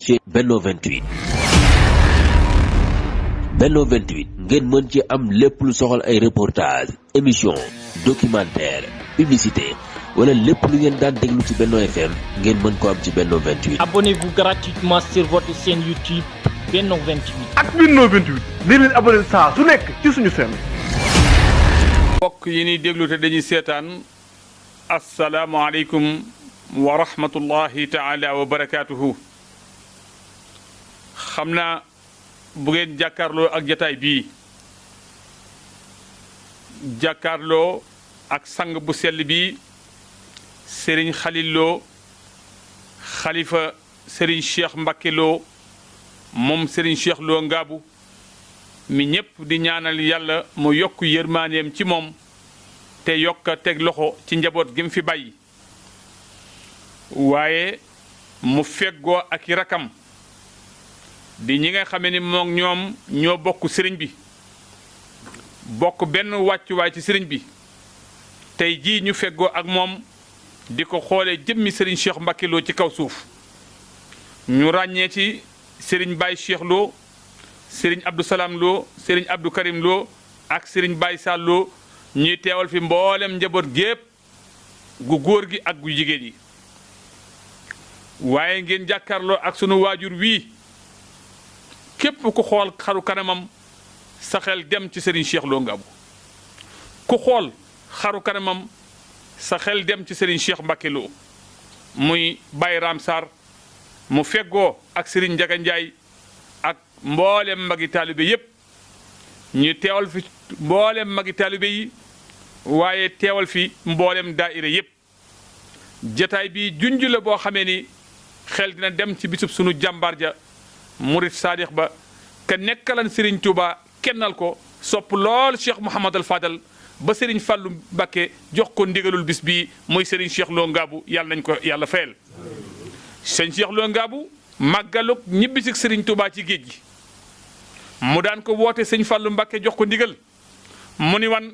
ci Benno 28 Benno 28 ngeen mën ci am lépp lu soxal ay reportage émission documentaire publicité wala lépp lu ngeen daan déglu ci Benno FM ngeen mën ko am ci Benno 28. Abonnez-vous gratuitement sur votre chaîne YouTube Benno 28. ak Benno 28 di leen abonné saa su nekk ci suñu chaîne. mbokk yi ñuy déglu te dañuy seetaan asalaamaaleykum wa rahmatullahi taala wa barakaatuhu. xam naa bu ngeen jàkkaarloo ak jataay bii jàkkaarloo ak sang bu sell bii Serigne Khalil Lo xalifa Serigne Cheikh Mbacké Lo moom Serigne Cheikh Lo Ngabou mi ñépp di ñaanal yàlla mu yokk yërmaaneem ci moom te yokk teg loxo ci njaboot gi mu fi bàyyi waaye mu feggoo ak i rakam di ñi nga xamee ni moom ñoom ñoo bokk sëriñ bi bokk benn wàccuwaay ci sëriñ bi tey jii ñu feggoo ak moom di ko xoolee jëmmi sëriñ Cheikh Mbacké Lo ci kaw suuf ñu ràññee ci sëriñ Baye Cheikh Lo sëriñ Abdou Salam Lo sëriñ Abdou Karim Lo ak sëriñ Baye Sall Lo ñuy teewal fi mboolem njaboot gépp gu góor gi ak gu jigéen yi waaye ngeen jàkkaarloo ak sunu waajur wii képp ku xool xaru kanamam sa xel dem ci Serigne Cheikh Lo Ngabou ku xool xaru kanamam sa xel dem ci Serigne Cheikh Mbacké Lo muy Baye Ram Sarr mu feggoo ak Serigne Ndiaga Ndiaye ak mboolem magi taalibe yépp ñu teewal fi mboolem magi taalibe yi waaye teewal fi mboolem daayira yépp jataay bi junj la boo xamee ni xel dina dem ci bisub sunu jàmbaar ja murit saadix ba ka nekkalan Serigne Touba kennal ko sopp lool Cheikh Mouhamadal Fadal ba Serigne Fallou Mbacké jox ko ndigalul bis bii muy Serigne Cheikh Lo Ngabou yàlla nañ ko yàlla fayal. Serigne Cheikh Lo Ngabou màggalug ñibbisi Serigne Touba ci géej gi mu daan ko woote Serigne Fallou Mbacké jox ko ndigal mu ni wan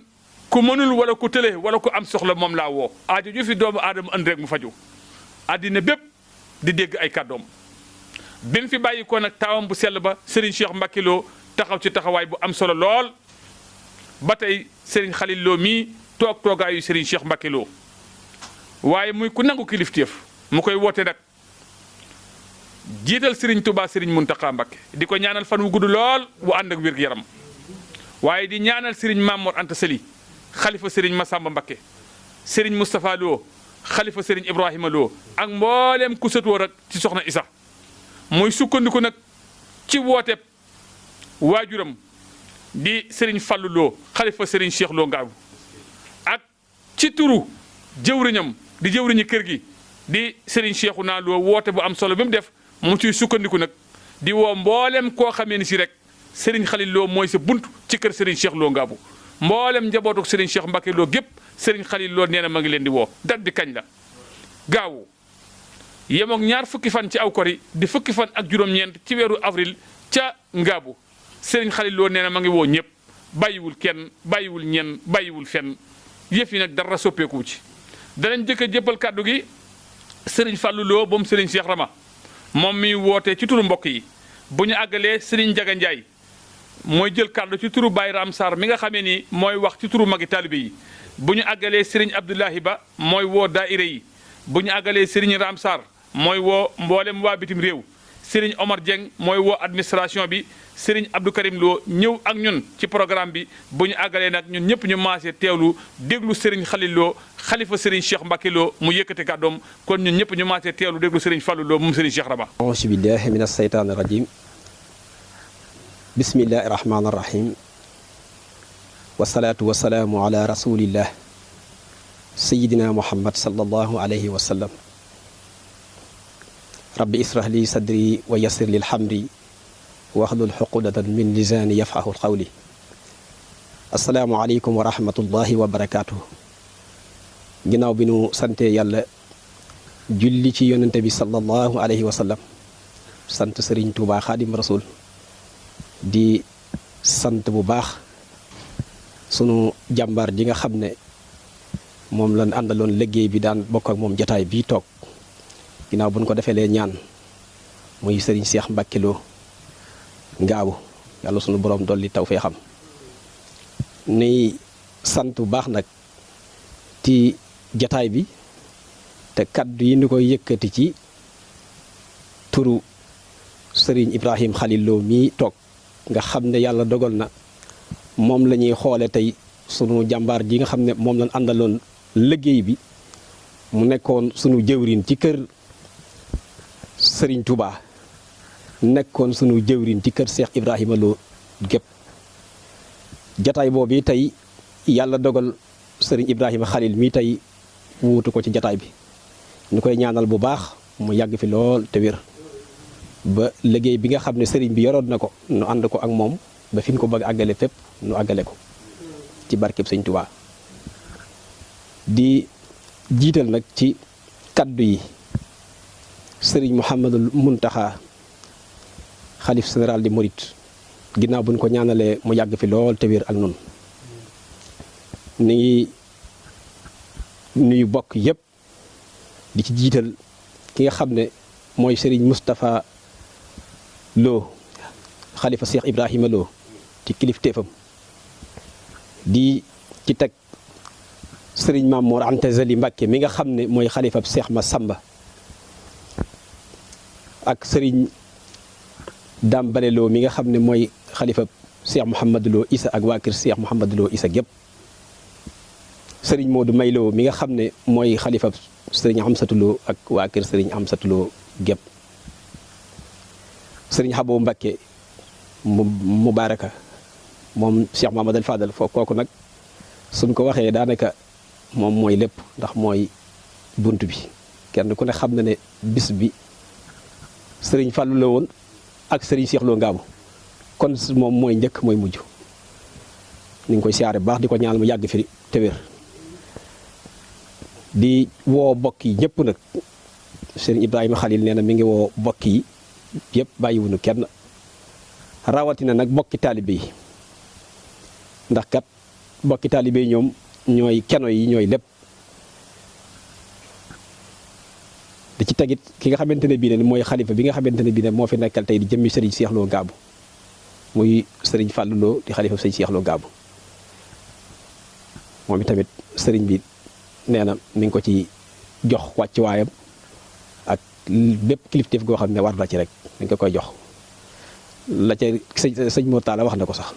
ku mënul wala ku tële wala ku am soxla moom laa woo aajo ju fi doomu aadama andi rek mu faju àddina bépp di dégg ay kàddoom. bi mu fi bàyyi ko nag taawam bu sell ba Serigne Cheikh Mbacké Lo taxaw ci taxawaay bu am solo lool ba tey Serigne Khalil Lo mii toog toogaayu Serigne Cheikh Mbacké Lo waaye muy ku nangu kilifteef mu koy woote nag jiital Serigne Touba Serigne Mountakha Mbacké di ko ñaanal fan wu gudd lool wu ànd ak wér-gu-yaram waaye di ñaanal Serigne Mamor Anta Sali xalifa Serigne Massamba Mbacké Serigne Moustapha Lo xalifa Serigne Ibrahima Lo ak mboolem ku sëtoo rek ci soxna Isa muy sukkandiku nag ci wooteeb waajuram di Serigne Fallou Lo xalifa Serigne Cheikh Lo Ngabou ak ci turu jëwriñam di jëwriñi kër gi di Serigne Cheikhouna Lo woote bu am solo bi mu def mu ciy sukkandiku nag di woo mboolem koo xamee ni si rek Serigne Khalil Lo mooy sa bunt ci kër Serigne Cheikh Lo Ngabou mboolem njabootu Serigne Cheikh Mbacké Lo gépp Serigne Khalil Lo nee na ma ngi leen di woo dat bi kañ la gaawu yemook ñaar fukki fan ci aw kori di fukki fan ak juróom-ñeent ci weeru avril ca Ngabou Serigne Khalil Lo nee na ma ngi woo ñëpp bàyyiwul kenn bàyyiwul ñenn bàyyiwul fenn yëf yi nag dara soppeeku ci danañ jëkk a jébbal kàddu gi Serigne Fallou Lo moom Serigne Cheikh Rama moom mi woote ci turu mbokk yi bu ñu àggalee Serigne Ndiaga Ndiaye mooy jël kàddu ci turu Baye Ram Sarr mi nga xamee ni mooy wax ci turu magi taalibe yi bu ñu àggalee Serigne Abdoulahi Ba mooy woo daayira yi bu ñu àggalee Serigne Ram Sarr mooy woo mboolem waa bitim réew Serigne Omar Dieng mooy woo administration bi Serigne Abdou Karim Lo ñëw ak ñun ci programme bi bu ñu àggalee nag ñun ñëpp ñu maasee teewlu déglu Serigne Khalil Lo xalifa Serigne Cheikh Mbacké Lo mu yëkkati kàddoom kon ñun ñëpp ñu maasee teewlu déglu Serigne Fallou Lo moom Serigne Cheikh Rama. auzu billahi mina saytaani rajim bismillahi rahmaani rahim wasalaatu wasalaamu ala rasulillah sayidina muhammad sallallahu alayhi wa sallam rabbi israh li sadri wa yassir lil hamri waxlul xuqudatan min lisaani yafqahu qawli asalaamu aleykum wa rahmatullahi wa barakaatuhu ginnaaw bi nu sante yàlla julli ci yonente bi sallallahu alayhi wa sallam sant Serigne Touba Xaadim Rasul di sant bu baax sunu jàmbaar ji nga xam ne moom lañ àndaloon liggéey bi daan bokk ak moom jataay bii toog ginnaaw buñ ko defee lee ñaan muy sëriñ Cheikh Mbacke Lo Ngaabu yàlla sunu borom dolli taw fee xam ni sant bu baax nag ci jataay bi te kaddu yi ni koy yëkkati ci turu sëriñ Ibrahim Khalil Lo mii toog nga xam ne yàlla dogal na moom la ñuy xoole tey sunu jàmbaar ji nga xam ne moom lañ àndaloon liggéey bi mu nekkoon sunu jëwriñ ci kër sëriñ Touba nekkoon sunu jëwriñ ci kër Cheikh Ibrahima Lo gépp jataay boobu tey yàlla dogal sëriñ Ibrahima Khalil mii tey wuutu ko ci jataay bi ñu koy ñaanal bu baax mu yàgg fi lool te wér ba liggéey bi nga xam ne sëriñ bi yoroon na ko nu ànd ko ak moom ba fi mu ko bëgg àggale fépp nu àggale ko ci barkeb sëñ Touba di jiital nag ci kaddu yi sëriñ Mouhamadul Muntaxa xalif général di Mouride ginnaaw bu ñu ko ñaanalee mu yàgg fi lool te wér ak nun ni ngi nuyu bokk yëpp di ci jiital ki nga xam ne mooy sëriñ Moustapha Lo xalifa Cheikh Ibrahima Lo ci kilifteefam di ci teg sëriñ Maam Mor Anta Zali Mbacke mi nga xam ne mooy xalifa Cheikh Massamba ak sëriñ Dame Bale Lo mi nga xam ne mooy xalifa Cheikh Mouhamadou Lo Issa ak waa kër Cheikh Mouhamadou Lo Issa gépp sëriñ Modou May Lo mi nga xam ne mooy xalifa sëriñ Amsatou Lo ak waa kër sëriñ Amsatou Lo gépp sëriñ Xabo Mbacke mu baraka moom Cheikh Mamadou Fadal foofu kooku nag suñ ko waxee daanaka moom mooy lépp ndax mooy bunt bi kenn ku ne xam na ne bis bi sëriñ Fallou la woon ak sëriñ Cheikh Lo Ngaabu kon moom mooy njëkk mooy mujj ñu ngi koy siyaare bu baax di ko ñaanal mu yàgg fi te wér di woo bokk yi ñëpp nag sëriñ Ibrahima Khalil nee na mi ngi woo bokk yi yëpp bàyyiwuñu kenn rawatina nag bokki taalibe yi ndax kat bokki taalibe yi ñoom ñooy keno yi ñooy lépp di ci tegit ki nga xamante ne bii ne mooy xalifa bi nga xamante ne bii ne moo fi nekkal tey di jëmmi sëriñ Cheikh Lo Ngaabu muy sëriñ Fallou Lo di xalifa sëriñ Cheikh Lo Ngaabu moom itamit sëriñ bi nee na mi ngi ko ci jox wàccuwaayam ak bépp kilifteef goo xam ne war na ci rek mi ngi ko koy jox la ca sëñ Mor Talla wax na ko sax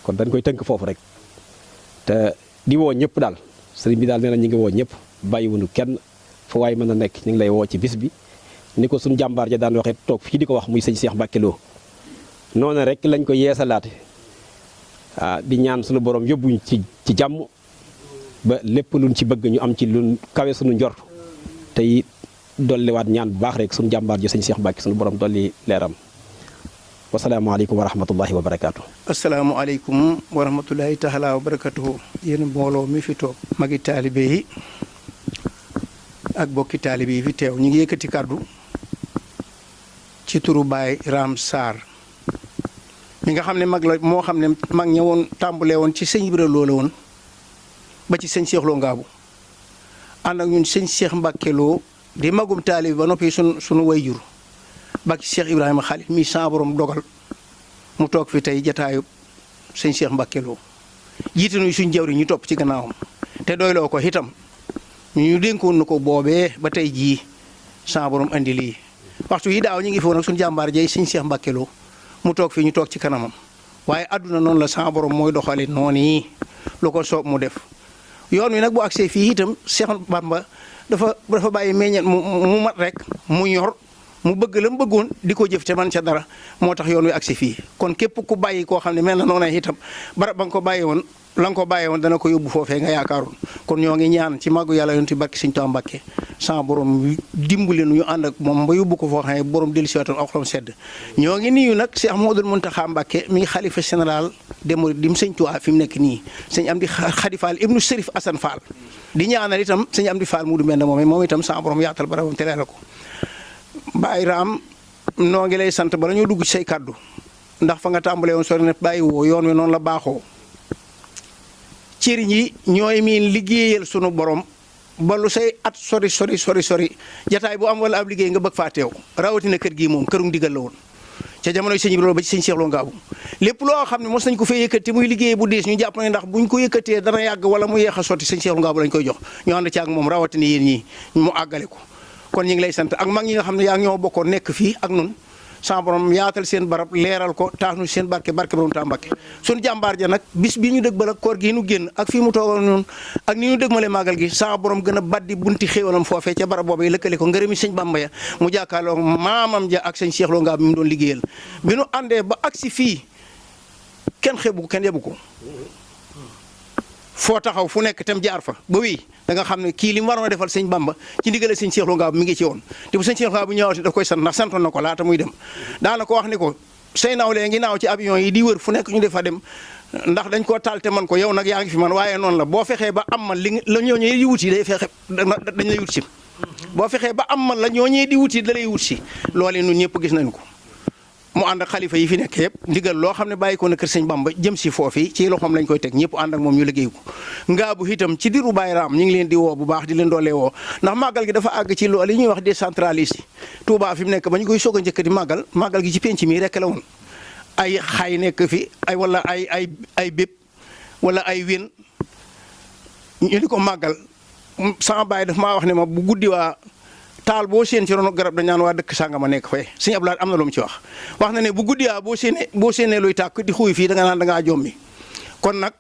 kon dañ koy tënk foofu rek te di woo ñëpp daal sëriñ bi daal nee na ñu ngi woo ñëpp bàyyiwuñu kenn fu waay mën a nekk ñu ngi lay woo ci bis bi ni ko suñu jàmbaar ja daan waxee toog fii di ko wax muy sëñ Cheikh Mbacke Lo noonu rek lañ ko yeesalaate di ñaan suñu borom yóbbuñ ci jàmm ba lépp luñ ci bëgg ñu am ci luñ kawe suñu njort tey dolliwaat ñaan bu baax rek suñu jàmbaar ji sëñ Cheikh Mbacke suñu borom dolli leeram wasalaamaaleykum wa rahmatullahi wa barakaatu. asalaamaaleykum wa rahmatullahi taala wa barakatuhu yéen mbooloo mi fi toog magi taalibe yi ak bokki taalibe yi fi teew ñu ngi yëkkati kàddu ci turu Baay Ram Sarr mi nga xam ne mag la moo xam ne mag ña woon tàmbalee woon ci sëñ Ibra Lo la woon ba ci sëñ Cheikh Lo Ngaabu ànd ak ñun sëñ Cheikh Mbacke Lo di magum taalibe ba noppi sunu wayjur ba ci Cheikh Ibrahima Khalil mi sa borom dogal mu toog fi tey jataayu sëñ Cheikh Mbacke Lo jiite nuy suñ jawri ñu topp ci gannaawam te doyloo ko itam ñu dénkoon na ko boobee ba tey jii sa borom andi lii waxtu yi daaw ñu ngi foon ak suñu jàmbaar jay sëñ Cheikh Mbacke Lo mu toog fii ñu toog ci kanamam waaye àdduna noonu la sa borom mooy doxale noonu yi lu ko soob mu def yoon wi nag bu agsee fii itam Cheikh Bamba dafa bàyyi meññet mu mat rek mu ñor mu bëgg la mu bëggoon di ko jëf te man ca dara moo tax yoon wi agsi fii kon képp ku bàyyi koo xam ne mel na noonu itam barab ba nga ko bàyyi woon la nga ko bàyyi woon dana ko yóbbu foofee nga yaakaaroon kon ñoo ngi ñaan ci màggu yàlla yonti barki Sëñ Tuubaa Mbàkke sa borom dimbali nu ñu ànd ak moom ba yóbbu ko foo xam ne borom dellusiwaatoon ak xolam sedd ñoo ngi nuyu nag Cheikh Mouhamadoul Mountakha Mbàkke mi ngi xalifa général des mourides dim Sëñ Tuubaa fi mu nekk nii sëñ Amdi Khady Fall ibnu Sërif Assane Fall di ñaanal itam sëñ Amdi Fall mu du mel ne moom itam sa borom yaatal barabam te leeral ko Baay Raam noo ngi lay sant bala ñoo dugg ci say kàddu ndax fa nga tàmbalee woon sori na bàyyi woo yoon wi noonu la baaxoo cëriñ yi ñooy miin liggéeyal sunu borom ba lu say at sori jataay bu am wala ab liggéey nga bëgg faa teew rawatina kër gii moom këru ndigal la woon ca jamonoy sëñ Ibrahima ba ci sëñ Cheikh Lo Ngabou lépp loo xam ne mos nañ ko fee yëkkati muy liggéey bu diis ñu jàpp ne ndax buñ ko yëkkatee dana yàgg wala mu yeex a sotti sëñ Cheikh Lo Ngabou lañ koy jox ñu ànd ci ak moom rawatina yéen ñii mu àggale ko kon ñu ngi lay sant ak mag ñi nga xam ne yaa ngi ñoo bokkoon nekk fii ak nun sa borom yaatal seen barab leeral ko tax nu seen barke borom Tuubaa Mbàkke suñu jàmbaar ja nag bis bii ñu dëgbal ak koor gi nu génn ak fii mu toogal noonu ak ni ñu dëgmale màggal gi sa borom gën a baddi bunti xéewalam foofee ca barab boobu yi lëkkale ko ngërëmi sëñ Bamba ya mu jàkkaarloo maamam ja ak sëñ Cheikh Lo Ngabou mi mu doon liggéeyal bi nu àndee ba agsi fii kenn xeebu ko kenn yebu ko foo taxaw fu nekk tam jaar fa ba wii da nga xam ne kii li mu waroon a defal sëñ Bamba ci ndigale sëñ Cheikh Lo Ngabou mi ngi ci woon te bu sëñ Cheikh Lo Ngabou bu ñëwaatee daf koy sant ndax santoon na ko laata muy dem daana ko wax ne ko say nawlee ngi naaw ci avion yi di wër fu nekk ñu defa dem ndax dañ koo taal te man ko yow nag yaa ngi fi man waaye noonu la boo fexee ba am man li la ñooñee di wuti day fexe dañ lay wut si boo fexee ba am man la ñooñee di wuti da lay wut si loolee ñun ñëpp gis nañ ko mu ànd ak xalifa yi fi nekk yëpp ndigal loo xam ne bàyyi ko na kër sëñ Bamba jëm si foofi ci loxoom lañ koy teg ñëpp ànd ak moom ñu liggéey ko Ngabou itam ci diiru Baye Raam ñu ngi leen di woo bu baax di leen doolee woo ndax màggal gi dafa àgg ci loolu li ñuy wax décentralisé Touba fi mu nekk ba ñu koy soog a njëkk di màggal gi ci penc mi rek la woon ay xay nekk fi ay wala ay bépp wala ay wén ñu di ko màggal sama baay daf maa wax ne ma bu guddi waa taal boo seen ci ronu garab dañ naan waa dëkk sànga ma nekk fee sëñ Abdoulaye am na lu mu ci wax na ne bu guddiyaa boo séenee luy tàkk di xuuy fii da nga naan da ngaa jommi kon nag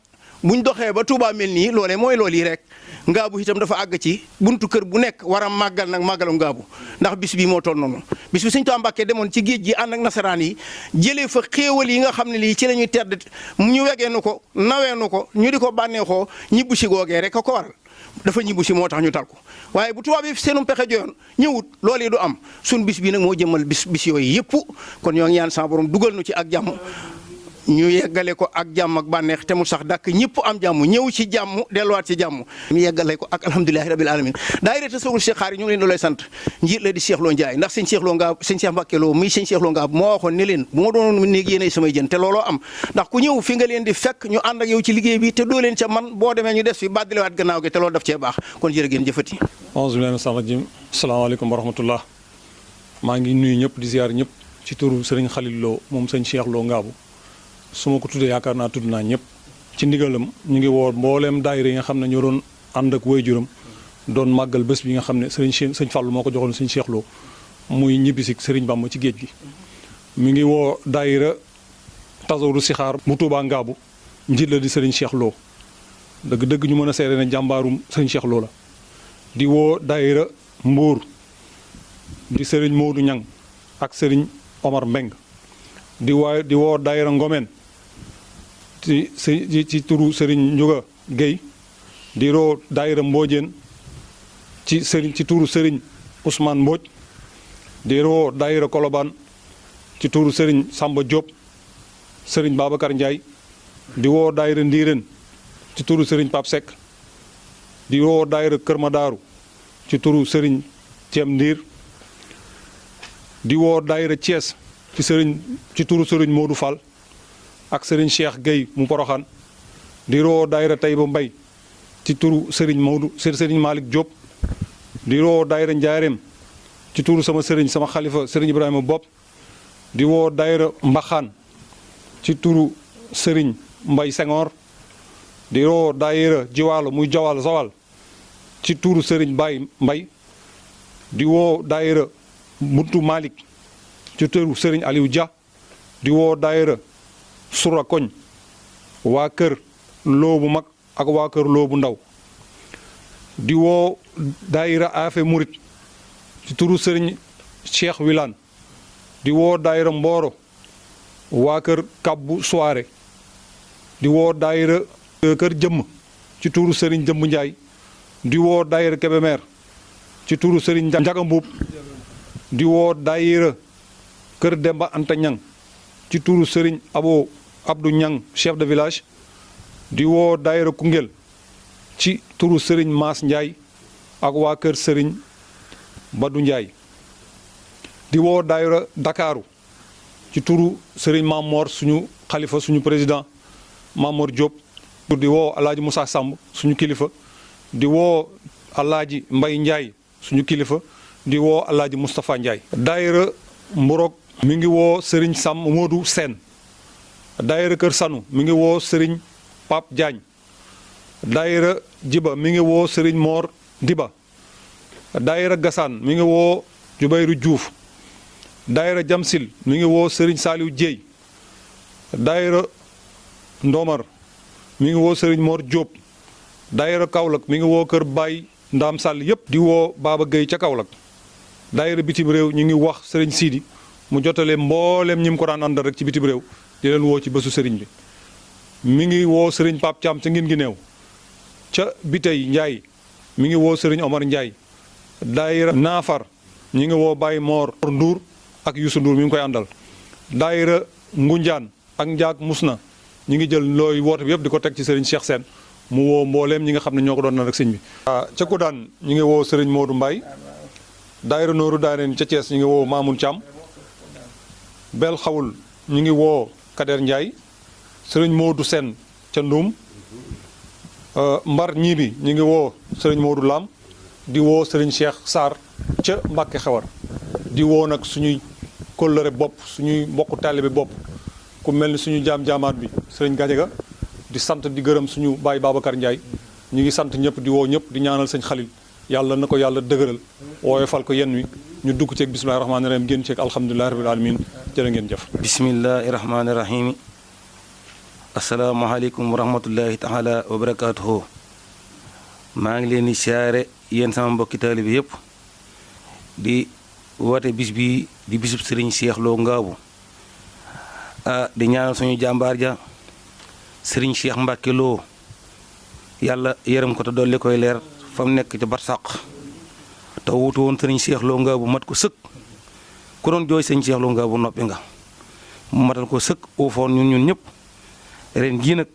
buñ doxee ba Touba mel nii loolee mooy loolu yi rek Ngabou itam dafa àgg ci buntu kër bu nekk war a màggal nag màggalu Ngabou ndax bis bii moo toll noonu bis bi sëñ Tuubaa Mbàkke demoon ci géej gi ànd ak nasaraan yi jëlee fa xéewal yi nga xam ne lii ci la ñuy tedd ñu wegee nu ko nawee nu ko ñu di ko bànneexoo ñibbu si googee rek a ko waral dafa ñibbu si moo tax ñu tal ko waaye bu tubaab yi seenum pexe joyoon ñëwut loolu yi du am sun bis bi nag moo jëmmal bis yooyu yëpp kon ñoo ngi ñaan sa borom dugal nu ci ak jàmm ñu yeggale ko ak jàmm ak bànneex te mu sax dàkk ñëpp am jàmm ñëw ci jàmm delluwaat ci jàmm ñu yeggale ko ak alhamdulilahi rabil alamin daayira Tasawudu Sixaar yi ñu ngi leen di lay sant njiit la di Cheikh Lo Ndiaye ndax sëñ Cheikh Lo Ngabou sëñ Cheikh Mbacke Lo muy sëñ Cheikh Lo Ngabou moo waxoon ne leen bu ma doonoon néeg yéenay samay jën te looloo am ndax ku ñëw fi nga leen di fekk ñu ànd ak yow ci liggéey bi te doo leen ca man boo demee ñu des fi bàddalewaat gannaaw gi te loolu daf cee baax kon jërë ngeen jëfati auzu billahi mina rajim asalaamaaleykum wa rahmatullah maa ngi nuyu ñëpp di ziar ñëpp ci turu sëriñ Khalil Lo moom sëñ Cheikh Lo Ngabou su ma ko tuddee yaakaar naa tudd naa ñëpp ci ndigalam ñu ngi woo mbooleem daayira yi nga xam ne ñoo doon ànd ak waajuram doon màggal bés bi nga xam ne sëñ Fallou moo ko joxoon sëñ Cheikh Lo muy ñibbisik sëriñ Bamba ci géej gi mi ngi woo daayira Tasawudu Sixaar bu Tuubaa Ngabou njiit la di sëriñ Cheikh Lo dëgg-dëgg ñu mën a seere ne jàmbaarum sëriñ Cheikh Lo la di woo daayira Mbuur di sëriñ Modou Ñang ak sëriñ Omar Mbeng di woo daayira Ngomeen ci turu Serigne Ndiouga Guèye di woo daayira Mbodiène ci turu Serigne Ousmane Mbodj di woo daayira Kolobaan ci turu Serigne Samba Diop Serigne Babacar Ndiaye di woo daayira Ndiirène ci turu Serigne Pape Seck di woo daayira Kër Madaaru ci turu Serigne Thiem Ndiir di woo daayira Thiès ci turu Serigne Modou Fall ak Serigne Cheikh Gueye mu Poroxaan di woo daayira Taïba Mbay ci turu Serigne Malick Diop di woo daayira Njaareem ci turu sama xalifa Serigne Ibrahima Bopp di woo daayira Mbaxaan ci turu Serigne Mbay Senghor di woo daayira Jiwaalo muy Jawal Zawal ci turu Serigne Baye Mbay di woo daayira Buntu Malick ci turu Serigne Aliou Dia di woo daayira Sura Koñ waa kër Loo bu mag ak waa kër Loo bu ndaw di woo daayira Afe Murit ci turu Serigne Cheikh Wilane di woo daayira Mboro waa kër Kabbu Soare di woo daayira kër Jëmm ci turu Serigne Jëmm Njaay di woo daayira Kebemer ci turu Serigne Njaga Mbuub di woo daayira kër Demba Anta Ñang ci turu Serigne Abdou Ñang chef de village di woo daayira Koungheul ci turu Serigne Maas Ndiaye ak waa kër Serigne Badou Ndiaye di woo daayira Dakaru ci turu Serigne Mamor suñu xalifa suñu président Mamor Diop di woo Alaaji Moussa Samb suñu kilifa di woo Alaaji Mbay Njaay suñu kilifa di woo Alaaji Moustapha Njaay daayira Mburok mi ngi woo Sëriñ Sam Moodu Seen daayira Kër Sanu mi ngi woo Sëriñ Pape Diagne daayira Jiba mi ngi woo Sëriñ Moor Diba daayira Gasaan mi ngi woo Jubayru Juuf daayira Jamsil mi ngi woo Sëriñ Saaliw Jéey daayira Ndomar mi ngi woo Sëriñ Moor Jóob daayira Kaolack mi ngi woo Kër Baay Ndaam Sàll yépp di woo Baaba Géy ca Kaolack daayira bitim réew ñu ngi wax Sëriñ Siidi mu jotale mbooleem ñi mu ko daan àndal rek ci bitim réew di leen woo ci bésu sëriñ bi mi ngi woo Sëriñ Pape Thiam ca ngin gi néew ca Bitey Njaay mi ngi woo Sëriñ Omar Njaay daayira Naafar ñi ngi woo Baye Moor Nduur ak Youssou Nduur mi ngi koy àndal daayira Ngunjaan ak Njaak Musna ñi ngi jël looy woote bi yëpp di ko teg ci Sëriñ Cheikh Sène mu woo mbooleem ñi nga xam ne ñoo ko doon na rek sëñ bi ca Kudaan ñi ngi woo Sëriñ Moodu Mbaay daayira Nooru Daareen ca Thiès ñi ngi woo Mamoun Thiam Bel Xawul ñi ngi woo Kader Njaay Sëriñ Moodu Sène ca Ndum Mbar ñii ñi ngi woo Sëriñ Moodu Lam di woo Sëriñ Cheikh Sarr ca Mbàkke Xewar di woo nag suñuy kóllëre bopp suñuy mbokku taalibe bopp ku mel ni suñu jaam-jaamaat bi Sëriñ Gajaga di sant di gërëm suñu baay Babacar Ndiaye ñu ngi sant ñëpp di woo ñëpp di ñaanal sëñ Xalil yàlla na ko yàlla dëgëral wooye fal ko yenn wi ñu dugg ceeg bismillahi rahmaani rahim génn ceeg alhamdulilahi rabbil alamin jërë ngeen jëf bismillahi rahmaani rahim asalaamaaleykum wa rahmatullahi taala wa barakaatuhu maa ngi leen di siyaare yéen sama mbokki taalibe yëpp di woote bis bi di bisub sëriñ Cheikh Lo Ngaabu di ñaanal suñu jàmbaar ja sëriñ Cheikh Mbacke Lo yàlla yërëm ko te dolli koy leer fa mu nekk ca barsàq te wutu woon sëriñ Cheikh Lo Ngaabu mat ko sëkk ku doon jooy sëriñ Cheikh Lo Ngaabu noppi nga mu matal ko sëkk uufoon ñun ñëpp ren jii nag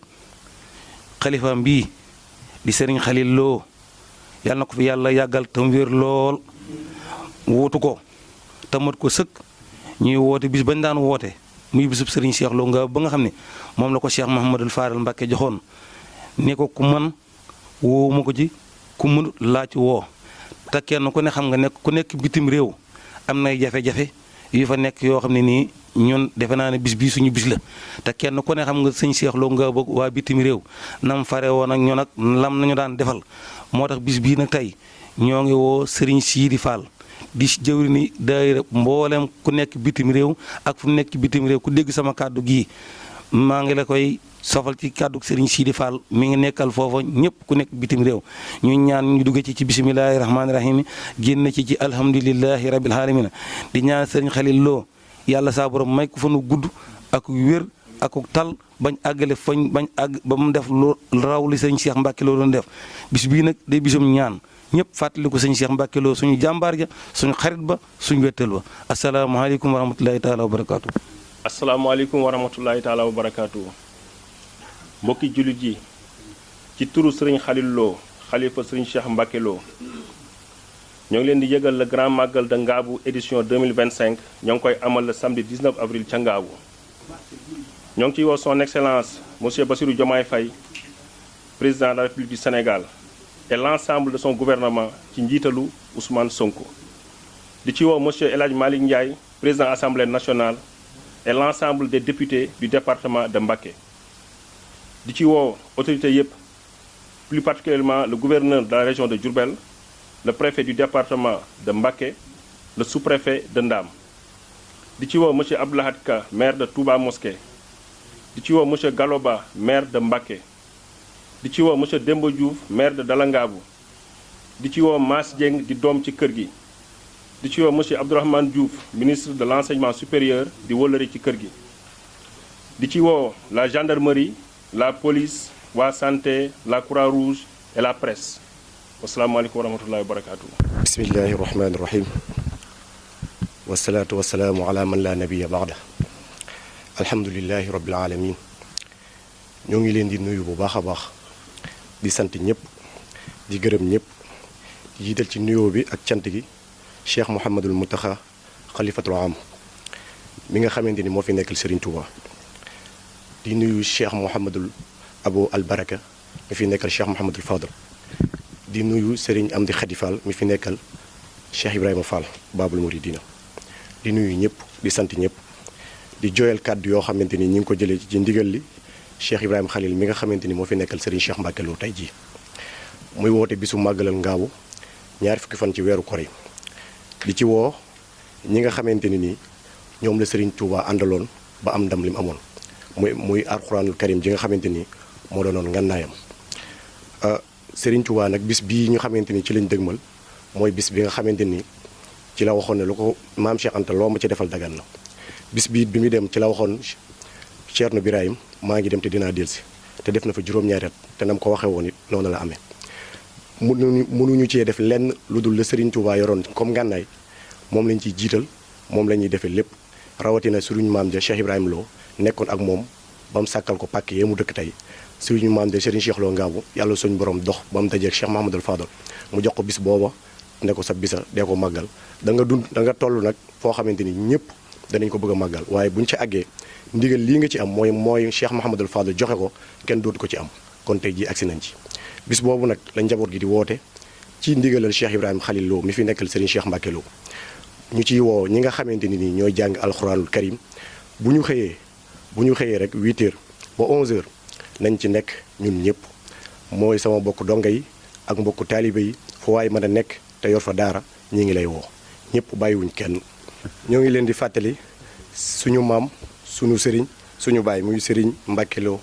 xalifaam bii di sëriñ Xalil Lo yàlla na ko fi yàlla yàggal te mu wér lool wuutu ko te mat ko sëkk ñuy woote bis bañ daan woote muy bisub sëriñ Cheikh Lo Ngaabu ba nga xam ne moom la ko Cheikh Mouhamadul Fadal Mbacke joxoon ne ko ku man woo ma ko ci ku mënut laaj woo te kenn ku ne xam nga nekk ku nekk bitim réew am nay jafe-jafe yu fa nekk yoo xam ne nii ñun defe naa ne bis bii suñu bis la te kenn ku ne xam nga sëñ Cheikh Lo Ngaabu waa bitim réew nam fare woon ak ñun ak lam nañu daan defal moo tax bis bii nag tey ñoo ngi woo Serigne Sidi Fall di jëwri ni daayira mboolem ku nekk bitim réew ak fu nekk bitim réew ku dégg sama kàddu gii maa ngi la koy sofal ci kàddu Serigne Sidi Fall mi ngi nekkal foofa ñëpp ku nekk bitim réew ñu ñaan ñu dugge ci bisimilahi rahmaani rahim génn ci alhamdulilahi rabil alamina di ñaan Serigne Xalil Lo yàlla saa borom may ko fa nu gudd ak wér ak tal bañ àggale fañ bañ àgg ba mu def lu raw li sëñ Cheikh Mbacke Lo doon def bis bii nag day bisum ñaan ñëpp fàttali ko sëñ Cheikh Mbacke Lo suñu jàmbaar ja suñu xarit ba suñu wettal ba asalaamaaleykum wa rahmatulahi taala wa barakaatu. asalaamaaleykum wa rahmatulahi taala wa barakaatu. mbokki jullit yi ci turu sëriñ Xalil Lo xalifa sëriñ Cheikh Mbacke Lo ñoo ngi leen di yëgal le grand magal de Ngaabu édition 2025 ñoo ngi koy amal le samedi 19 avril ca Ngaabu ñoo ngi ciy woo son excellence monsieur Bassirou Diomaye Faye président de la République du Sénégal et l'ensemble de son gouvernement ci njiitalu Ousmane Sonko di ci woo monsieur El Hadj Malick Ndiaye président assemblée nationale et l'ensemble des députés du département de Mbacké di ci woo autorités yëpp plus particulièrement le gouverneur de la région de Diourbel le préfet du département de Mbacké le sous-préfet de Ndam di ci woo monsieur Abdoulahad Ka maire de Touba Mosquée di ci woo monsieur Galoba maire de Mbacké di ci woo monsieur Demba Diouf maire de Dalangaabu di ci woo Mass Dieng di doom ci kër gi di ci woo monsieur Abdourahmane Diouf ministre de l'enseignement supérieur di wëllëre ci kër gi di ci woo la gendarmerie la police waa santé la Croix-Rouge et la presse wasalaamaaleykum wa rahmatullahi wa barakaatu. bismillahi rahmaani rahim wasalaatu wasalaamu ala man la nabiya baada alhamdulilahi rabbil alamin ñoo ngi leen di nuyu bu baax a baax di sant ñëpp di gërëm ñëpp di jiital ci nuyoo bi ak cant gi Cheikh Mouhamadul Mountakha xalifatul am mi nga xamante ni moo fi nekkal Serigne Touba di nuyu Cheikh Mouhamadul Abo Albaraka mi fi nekkal Cheikh Mouhamadul Fadal di nuyu Serigne Amdi Khady Fall mi fi nekkal Cheikh Ibrahima Fall Babul Mouridina di nuyu ñëpp di sant ñëpp di jooyal kàddu yoo xamante ni ñi ngi ko jëlee ci ndigal li Cheikh Ibrahima Khalil mi nga xamante ni moo fi nekkal Serigne Cheikh Mbacke Lo tey jii muy woote bisu màggalal Ngaabu ñaari fukki fan ci weeru kori di ci woo ñi nga xamante ni nii ñoom la Serigne Touba àndaloon ba am ndam li mu amoon muy alxuraanul karim ji nga xamante ni moo doonoon ngannaayam Serigne Touba nag bis bii ñu xamante ni ci lañ dëgmal mooy bis bi nga xamante ni ci la waxoon ne lu ko maam Cheikh Anta loo ma ci defal dagan na bis bii bi muy dem ci la waxoon Ceerno Birahim maa ngi dem te dinaa delsi te def na fa juróom-ñaari at te nam ko waxee woon it noonu la amee mënuñu cee def lenn lu dul la Serigne Touba yoroon comme ngànnaay moom lañ ciy jiital moom la ñuy defee lépp rawatina suñu maam ja Cheikh Ibrahima Lo nekkoon ak moom ba mu sàkkal ko pàkk yee mu dëkk tey suñu maam ja Serigne Cheikh Lo Ngaabu yàlla suñu borom dox ba mu dajeeg Cheikh Mahamadul Fadal mu jox ko bis booba ne ko sa bisa dee ko màggal da nga toll nag foo xamante ni ñëpp danañ ko bëgg a màggal waaye buñ ci àggee ndigal lii nga ci am mooy Cheikh Mahamadul Fadal joxe ko kenn dootu ko ci am kon tey jii agsi nañ ci bis boobu nag la njaboot gi di woote ci ndigalal Cheikh Ibrahima Khalil Lo mi fi nekkal Serigne Cheikh Mbacke Lo ñu ciy woo ñi nga xamante ni nii ñooy jàng alxuraanul karim bu ñu xëyee rek 8h ba 11h nañ ci nekk ñun ñëpp mooy sama mbokk donga yi ak mbokku taalibe yi fu waay mën a nekk te yor fa daara ñi ngi lay woo ñëpp bàyyiwuñ kenn. ñoo ngi leen di fàttali suñu maam suñu sëriñ suñu baay muy Serigne Mbacke Lo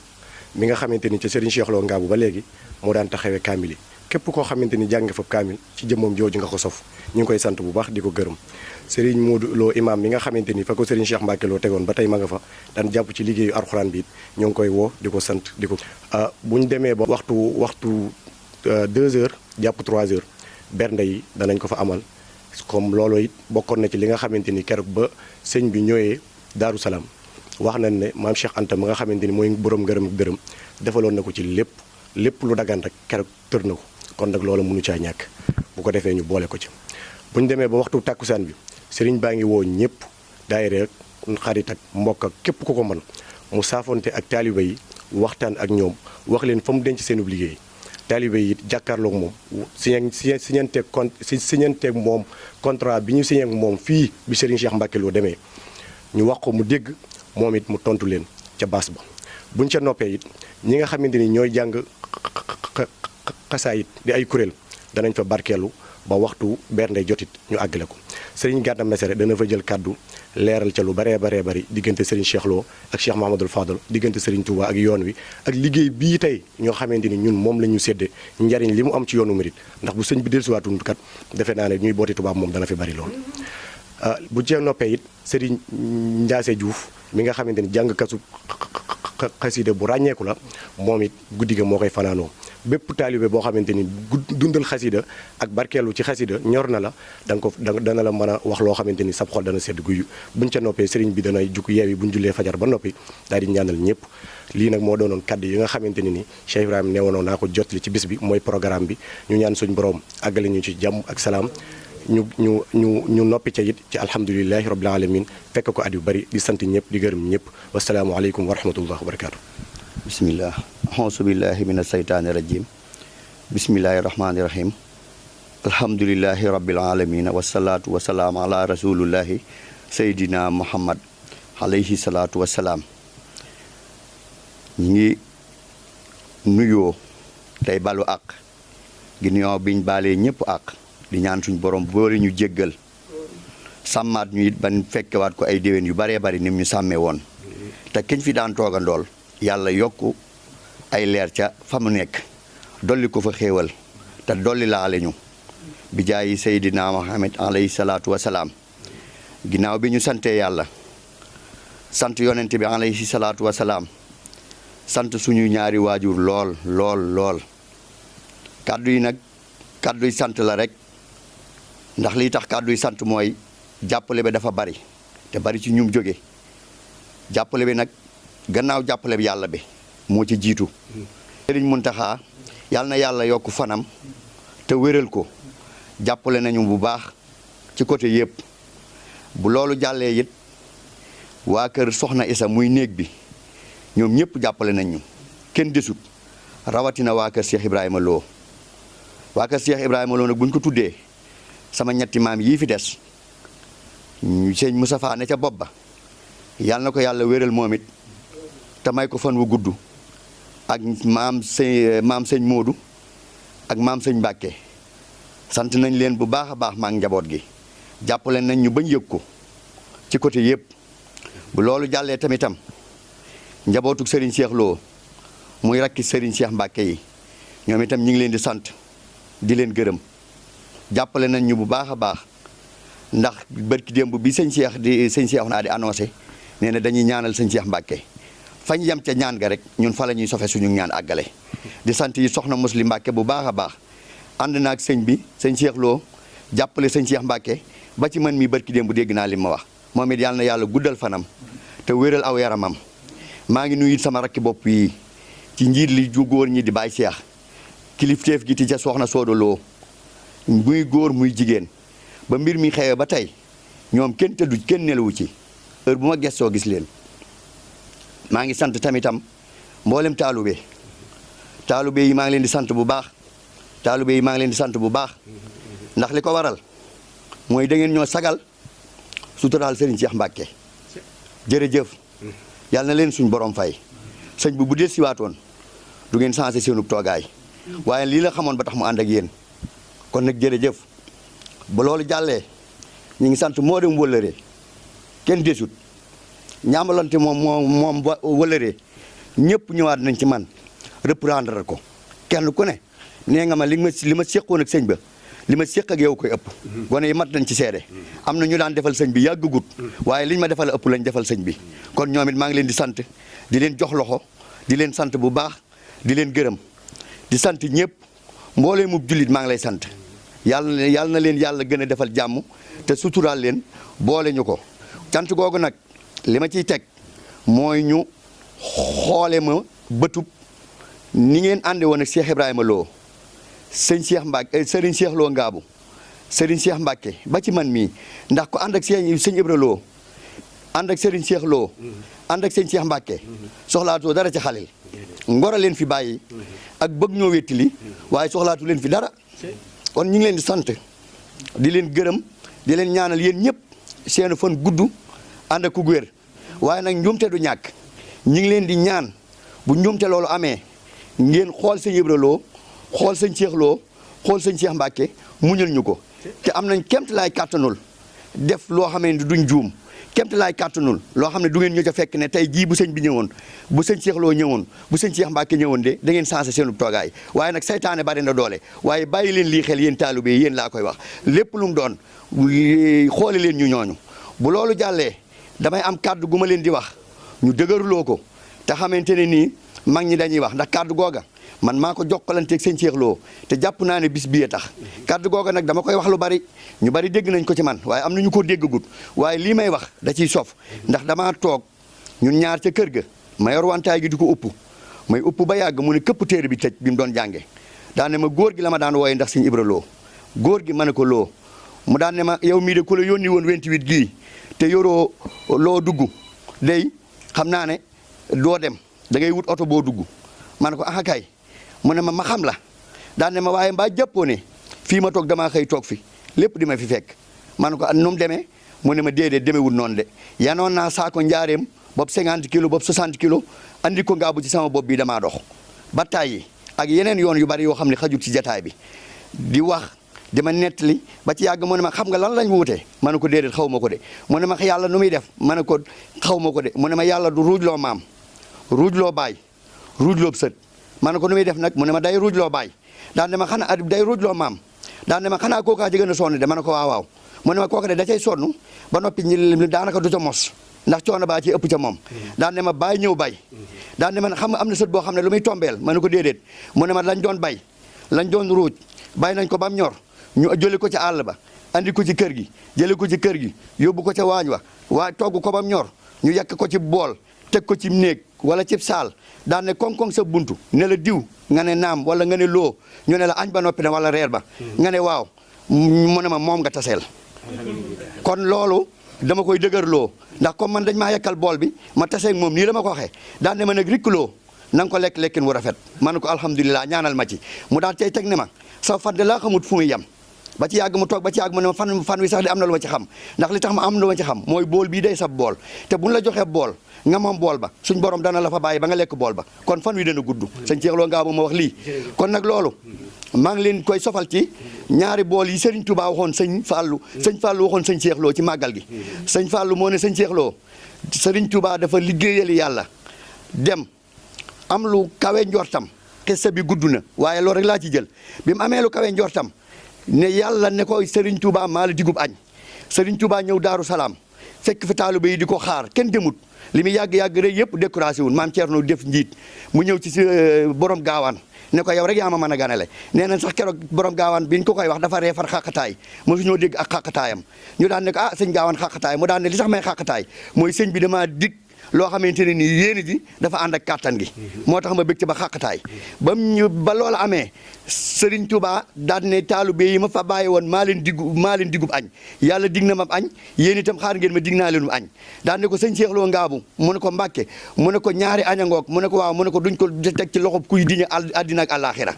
mi nga xamante ni ca Serigne Cheikh Lo Ngaabu ba léegi moo daan taxawee kaamil yi képp koo xamante ni jàng nga fa kaamil ci jëmmam jooju nga ko sof ñu ngi koy sant bu baax di ko gërëm Serigne Modou Lo imam mi nga xamante ni fa ko Serigne Cheikh Mbacke Lo tegoon ba tey ma nga fa daan jàpp ci liggéeyu alxuraan bi ñoo ngi koy woo di ko sant di ko bu ñu demee ba waxtu 2h jàpp 3h bernde yi danañ ko fa amal comme loolu it bokkoon na ci li nga xamante ni keroog ba sëñ bi ñëwee Daaru Salaam wax nañ ne maam Cheikh Anta ma nga xamante ni mooy borom ngërëm ak dërëm defaloon na ko ci lépp lu dagan rek keroog tër na ko kon nag loolu mënu caa ñàkk bu ko defee ñu boole ko ci bu ñu demee ba waxtu tàkkusaan bi sëriñ baa ngi woo ñëpp daayira ak xarit ak mbokk ak képp ku ko mën mu saafonte ak taaliba yi waxtaan ak ñoom wax leen fa mu denc seenub liggéey taaliba yi it jàkkaarloog moom siñanteeg moom contrat bi ñu signé ak moom fii bi Serigne Cheikh Mbacke Lo demee ñu wax ko mu dégg moom it mu tontu leen ca baas ba buñ ca noppee it ñi nga xamante ni ñooy jàng xasaayit di ay kuréel danañ fa barkeelu ba waxtu bernde jotit ñu àggale ko Serigne Gana Messere dana fa jël kàddu leeral ca lu baree bari diggante Serigne Cheikh Lo ak Cheikh Mahamadul Fadal diggante Serigne Touba ak yoon wi ak liggéey bii tey ñoo xamante ni ñun moom la ñu séddee njariñ li mu am ci yoonu murit ndax bu sëñ bi dellusiwaatun kat defe naa ne ñuy booti tubaab moom dana fi bari lool. bu cee noppee it Serigne Ndiasse Diouf mi nga xamante ni jàngkatu xasida bu ràññeeku la moom it guddi ga moo koy fanaanoo bépp taalibe boo xamante ni dundal xasida ak barkeelu ci xasida ñor na la dana la mën a wax loo xamante ni sab xol dana sedd guyu buñ ca noppee sëriñ bi danay jug yeewi buñ jullee fajar ba noppi daal di ñaanal ñëpp lii nag moo doonoon kaddu yi nga xamante ni Cheikh Ibrahima neewoon naa ko jotli ci bis bi mooy programme bi ñu ñaan suñ borom àggale ñu ci jàmm ak salaam ñu noppi ca it ci alhamdulilahi rabbil alamin fekk ko at yu bari di sant ñëpp di gërëm ñëpp wasalaamu aleykum wa rahmatullah wa barakaatu. bismillah auzu billahi min asaytaani rajim bismillahi rahmaani rahim alhamdulilahi rabbil alamin wasalaatu wasalaam ala rasulillahi saydina muhammad alayhi salaatu wasalaam ñi ngi nuyoo tey balu àq ginnaaw biñ baalee ñëpp àq di ñaan suñ borom boole ñu jéggal sàmmaat ñu it ban fekkewaat ko ay déwén yu baree bari nim ñu sàmmee woon te kiñ fi daan toogandool yàlla yokku ay leer ca fa mu nekk dolli ko fa xéewal te dolli laale ñu bi jaayi Seydina Muhammad alayhi salaatu wasalaam ginnaaw bi ñu santee yàlla sant yonent bi alayhi salaatu wasalaam sant suñu ñaari waajur lool kàddu yi nag kàddu yi sant la rek ndax liy tax kàddu yi sant mooy jàppale bi dafa bari te bari ci ñum jóge jàppale bi nag gannaaw jàppale bi yàlla bi moo ci jiitu Sëriñ Muntaxa yàlla na yàlla yokk fanam te wéral ko jàppale nañu bu baax ci côté yëpp bu loolu jàllee it waa kër Soxna Isa muy néeg bi ñoom ñëpp jàppale nañ ñu kenn desut rawatina waa kër Cheikh Ibrahima Lo waa kër Cheikh Ibrahima Lo nag buñ ko tuddee sama ñetti maam yii fi des sëñ Moustapha ne ca bopp ba yàlla na ko yàlla wéral moom it te may ko fan wu gudd ak maam sëñ Modou ak maam sëñ Mbàkke sant nañ leen bu baax a baax maa ngi njaboot gi jàppale nañ ñu bañ yëg ko ci côté yëpp bu loolu jàllee tamitam njabootuk Serigne Cheikh Lo muy rakki Serigne Cheikh Mbàkke yi ñoom itam ñu ngi leen di sant di leen gërëm jàppale nañ ñu bu baax a baax ndax barki démb bi sëñ Cheikh naa di annoncé nee na dañuy ñaanal sëñ Cheikh Mbàkke fañ yem ca ñaan ga rek ñun fa la ñuy sofe suñu ñaan àggale di sant yi soxna Muslim Mbàkke bu baax a baax ànd na ak sëñ bi sëñ Cheikh Lo jàppale sëñ Cheikh Mbàkke ba ci man mi barki démb dégg naa li ma wax moom it yàlla na yàlla guddal fanam te wéral aw yaramam maa ngi nuyu sama rakki bopp yi ci njiit li ju góor ñi di Baye Cheikh kilifteef gi ti ca soxna Soodo Lo muy góor muy jigéen ba mbir mi xewee ba tey ñoom kenn tëddu kenn nelawu ci heure bu ma gestoo gis leen maa ngi sant tamitam mboolem taalube yi maa ngi leen di sant bu baax taalube yi maa ngi leen di sant bu baax ndax li ko waral mooy da ngeen ñoo sagal suturaal Serigne Cheikh Mbacke jërëjëf yàlla na leen suñ borom fay sëñ bu dee siwaatoon du ngeen changé seenub toogaay waaye lii la xamoon ba tax mu ànd ak yéen kon nag jërëjëf ba loolu jàllee ñu ngi sant moo dem wëllëree kenn desut ñaamalante moom wëllëree ñëpp ñëwaat nañ ci man reprendre ko kenn ku ne nee nga ma li ma séqoon ak sëñ ba li ma séq ak yow koy ëpp gone yi mat nañ ci seede am na ñu daan defal sëñ bi yàggagut waaye liñ ma defal ëpp lañ defal sëñ bi kon ñoom it maa ngi leen di sant di leen jox loxo di leen sant bu baax di leen gërëm di sant ñëpp mboolee mu jullit maa ngi lay sant yàlla na leen yàlla gën a defal jàmm te suturaal leen boole ñu ko cant googu nag li ma ciy teg mooy ñu xoole ma bëtub ni ngeen ànde woon ak Cheikh Ibrahima Lo sëñ Cheikh Mbacke Serigne Cheikh Lo Ngaabu Serigne Cheikh Mbacke ba ci man mii ndax ko ànd ak sëñ Ibra Lo ànd ak Serigne Cheikh Lo ànd ak sëñ Cheikh Mbacke soxlaatoo dara ci xalil ngora leen fi bàyyi ak bëgg ñoo wettili waaye soxlaatu leen fi dara kon ñu ngi leen di sant di leen gërëm di leen ñaanal yéen ñëpp seen fan gudd ànd ak ku wér waaye nag njuumte du ñàkk ñu ngi leen di ñaan bu njuumte loolu amee ngeen xool sëñ Ibra Lo xool sëñ Cheikh Lo xool sëñ Cheikh Mbacke muñal ñu ko te am nañ kemt laay kàttanul def loo xamee ne duñ juum kemt laay kàttanul loo xam ne du ngeen ñu ca fekk ne tey jii bu sëñ bi ñëwoon bu sëñ Cheikh Lo ñëwoon bu sëñ Cheikh Mbacke ñëwoon de da ngeen sensé seenu toogaay waaye nag saytaane bari na doole waaye bàyyi leen lii xel yéen taalibe yéen laa koy wax lépp lu mu doon xoole leen ñu ñooñu bu loolu jàllee damay am kàddu gu ma leen di wax ñu dëgërloo ko te xamante ne nii mag ñi dañuy wax ndax kàddu googa man maa ko jokkalanteeg sëñ Cheikh Lo te jàpp naa ne bis bii tax kàddu googa nag dama koy wax lu bari ñu bari dégg nañ ko ci man waaye am na ñu ko déggagut waaye lii may wax da ciy sof ndax damaa toog ñun ñaar ca kër ga ma yor wantaay gi di ko upp may upp ba yàgg mu ne këpp téere bi tëj bi mu doon jànge daan ne ma góor gi la ma daan wooye ndax sëñ Ibra Lo góor gi ma ne ko Lo mu daan ne ma yow mii de ku la yónni woon 28 gii te yoroo loo dugg day xam naa ne doo dem da ngay wut oto boo dugg ma ne ko ah kay mu ne ma xam la daan ne ma waaye mbaa jàppoo ne fii ma toog damaa xëy toog fi lépp di ma fi fekk ma ne ko nu mu demee mu ne ma déedéet demewul noonu de yanoon naa saako njaareem bopp 50 kilos bopp 60 kilos andi ko ngaabu ci sama bopp bi damaa dox ba tàyyi ak yeneen yoon yu bari yoo xam ne xajul ci jataay bi di wax dama nettali ba ci yàgg mu ne ma xam nga lan lañ wuute ma ne ko déedéet xaw ma ko de mu ne ma yàlla nu muy def ma ne ko xaw ma ko de mu ne ma yàlla du ruujloo maam ruujloo baay ruujloo sët ma ne ko nu muy def nag mu ne ma day ruujloo baay daan ne ma xanaa day ruujloo maam daan ne ma xanaa kookaa ci gën a sonn de ma ne ko waaw waaw mu ne ma kooka de da cay sonn ba noppi daanaka du ca mos ndax coono baa ci ëpp ca moom daan ne ma baay ñëw bay daan ne ma xam nga am na sët boo xam ne lu muy tombeel ma ne ko déedéet mu ne ma lañ doon bay lañ doon ruuj bay nañ ko bam ñor ñu jële ko ca àll ba andi ko ci kër gi jële ko ci kër gi yóbbu ko ca waañ wa togg ko bam ñor ñu yàq ko ci bool teg ko ci néeg wala ci saal daan ne koŋ-koŋ sa buntu ne la diw nga ne naam wala nga ne loo ñu ne la añ ba noppi na wala reer ba nga ne waaw mu ne ma moom nga taseel kon loolu dama koy dëgërloo ndax comme man dañ maa yekkal bool bi ma taseeg moom nii la ma ko waxee daan ne ma nag rikkloo na nga ko lekk lekkin wu rafet ma ne ko alhamdulilah ñaanal ma ci mu daal tey teg ne ma sa fan de laa xamut fu muy yem ba ci yàgg mu toog ba ci yàgg mu ne ma fan wi sax de am na lu ma ci xam ndax li tax ma am lu ma ci xam mooy bool bii day sab bool te buñ la joxee bool nga moom bool ba suñ borom dana la fa bàyyi ba nga lekk bool ba kon fan wi dana gudd sëñ Cheikh Lo Ngabou ma wax lii kon nag loolu maa ngi leen koy sofal ci ñaari bool yi Serigne Touba waxoon sëñ Fallou waxoon sëñ Cheikh Lo ci màggal gi sëñ Fallou moo ne sëñ Cheikh Lo Serigne Touba dafa liggéeyal yàlla dem am lu kawe njortam xissa bi gudd na waaye loolu rek laa ci jël bi mu amee lu kawe njortam ne yàlla ne ko Serigne Touba maa la digub añ Serigne Touba ñëw Daaru Salaam fekk fi taalibe yi di ko xaar kenn demut li muy yàgg-yàgg rek yëpp découragé wul maam Thierno def njiit mu ñëw ci si borom gaawaan ne ko yow rek yaa ma mën a ganale nee nañ sax keroog borom gaawaan biñ ko koy wax dafa reefar xàqataay mosu ñoo dégg ak xàqataayam ñu daan ne ko sëñ gaawaan xàqataay mu daan ne li sax may xàqataay mooy sëñ bi dama dig loo xamante ne nii yéen ji dafa ànd ak kàttan gi moo tax ma bëgg ci ba xàqataay ba loolu amee Serigne Touba daan ne taalibe yi ma fa bàyyi woon maa leen digub añ yàlla dig na ma añ yéen itam xaar ngeen ma dig naa leen añ daan ne ko sëñ Cheikh Lo Ngabou mu ne ko Mbàkke mu ne ko ñaari añ a ngoog mu ne ko waaw mu ne ko duñ ko teg ci loxo kuy diñe àddina ak àllaaxira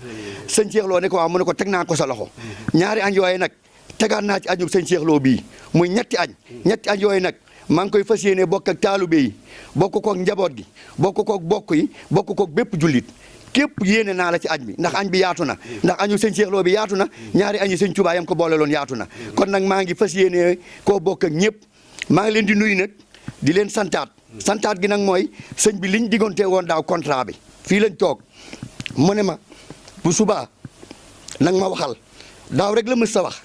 sëñ Cheikh Lo ne ko waaw mu ne ko teg naa ko sa loxo ñaari añ yooyu nag tegaat naa ci añu sëñ Cheikh Lo bii muy ñetti añ yooyu nag maa ngi koy fas yéene bokk ak taalibe yi bokk kook njaboot gi bokk kook bokk yi bokk kook bépp jullit képp yéene naa la ci añ bi ndax añ bi yaatu na ndax añu sëñ Cheikh Lo bi yaatu na ñaari añu sëñ Touba yam ko boole loon yaatu na kon nag maa ngi fas yéene koo bokk ak ñëpp maa ngi leen di nuyu nag di leen santaat gi nag mooy sëñ bi liñ diggante woon daaw contrat bi fii lañ toog mu ne ma bu subaa nag ma waxal daaw rek la mës sa wax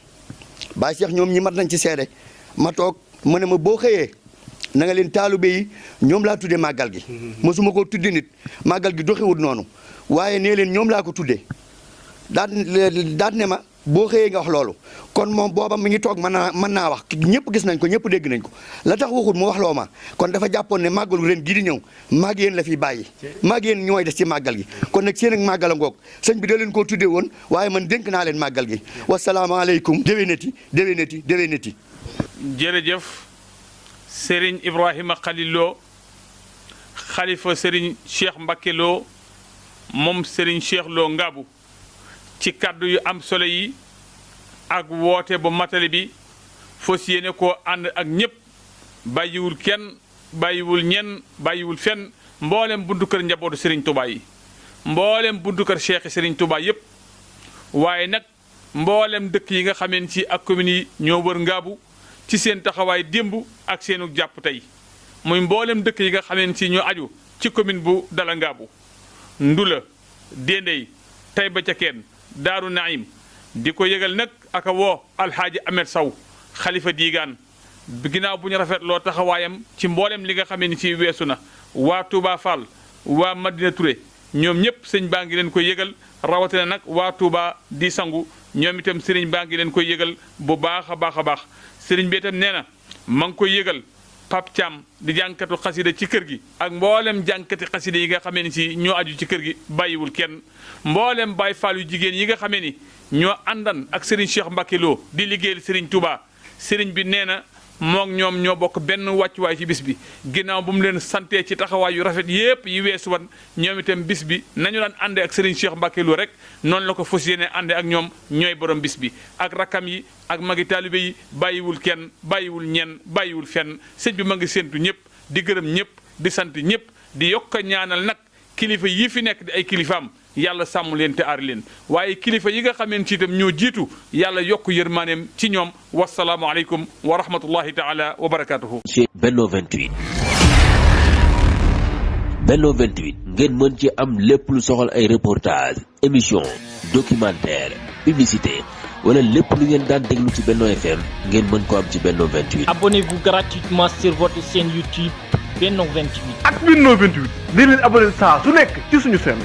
Baye Cheikh ñoom ñi mat nañ ci seede ma toog mu ne ma boo xëyee na nga leen taalibe yi ñoom laa tuddee màggal gi mosuma koo tudde nit màggal gi doxewut noonu waaye nee leen ñoom laa ko tuddee daan ne ma boo xëyee nga wax loolu kon moom booba mi ngi toog mën naa wax ñëpp gis nañ ko ñëpp dégg nañ ko la tax waxut mu wax loo ma kon dafa jàppoon ne màggalu ren gii di ñëw maag yéen la fi bàyyi maag yéen ñooy des ci màggal gi kon nag seen ak màggal a ngoog sëñ bi da leen koo tuddee woon waaye man dénk naa leen màggal gi wasalaamaaleykum déwénati jërëjëf Serigne Ibrahima Khalil Lo xalifa Serigne Cheikh Mbacké Lo moom Serigne Cheikh Lo Ngabou ci kàddu yu am solo yi ak woote bu matali bi fas yéene koo ànd ak ñëpp bàyyiwul kenn bàyyiwul ñenn bàyyiwul fenn mboolem buntu kër njabootu Serigne Touba yi mboolem buntu kër Cheikh Serigne Touba yëpp waaye nag mboolem dëkk yi nga xameen ci ak communes yi ñoo wër Ngabou ci seen taxawaay démb ak seenu jàpp tey muy mboolem dëkk yi nga xameen ci ñoo aju ci commune bu Dala Ngabou Ndula Dendey Taïba Cakeen Daaru Naim di ko yëgal nag aka woo Alxaaji Ahmed Sow xalifa diigaan ginnaaw bu ñu rafetloo taxawaayam ci mboolem li nga xamee ni ci weesu na waa Touba Fall waa Madina Touré ñoom ñëpp sëñ baa ngi leen koy yëgal rawatina nag waa Touba di sangu ñoom itam sëriñ baa ngi leen koy yëgal bu baax a baax a baax sëriñ bi itam nee na ma ngi koy yëgal Pape Thiam di jànkatu xasida ci kër gi ak mboolem jànkati xasida yi nga xamee ni si ñoo aju ci kër gi bàyyiwul kenn mboolem Baay Faal yu jigéen yi nga xamee ni ñoo àndan ak Serigne Cheikh Mbacké Lo di liggéeyal Serigne Touba Serigne bi nee na moog ñoom ñoo bokk benn wàccuwaay ci bis bi ginnaaw bu mu leen santee ci taxawaay yu rafet yépp yi weesu wan ñoom itam bis bi nañu daan àndee ak Serigne Cheikh Mbacké Lo rek noonu la ko fas yéene àndee ak ñoom ñooy borom bis bi ak rakkam yi ak magi taalibe yi bàyyiwul kenn bàyyiwul ñenn bàyyiwul fenn sëñ bi ma ngi séentu ñëpp di gërëm ñëpp di sant ñëpp di yokk a ñaanal nag kilifa yi fi nekk di ay kilifaam yàlla sàmm leen te aar leen waaye kilifa yi nga xameen ci itam ñoo jiitu yàlla yokk yërmaaneem ci ñoom wasalaamu aleykum wa rahmatullahi taala wa barakatuhu. ci Benno 28 ngeen mën ci am lépp lu soxal ay reportage émission documentaire publicité wala lépp lu ngeen daan déglu ci Benno FM ngeen mën ko am ci Benno 28. Abonnez-vous gratuitement sur votre chaîne YouTube Benno 28. ak Benno 28 di leen abonné saa su nekk ci suñu chaîne.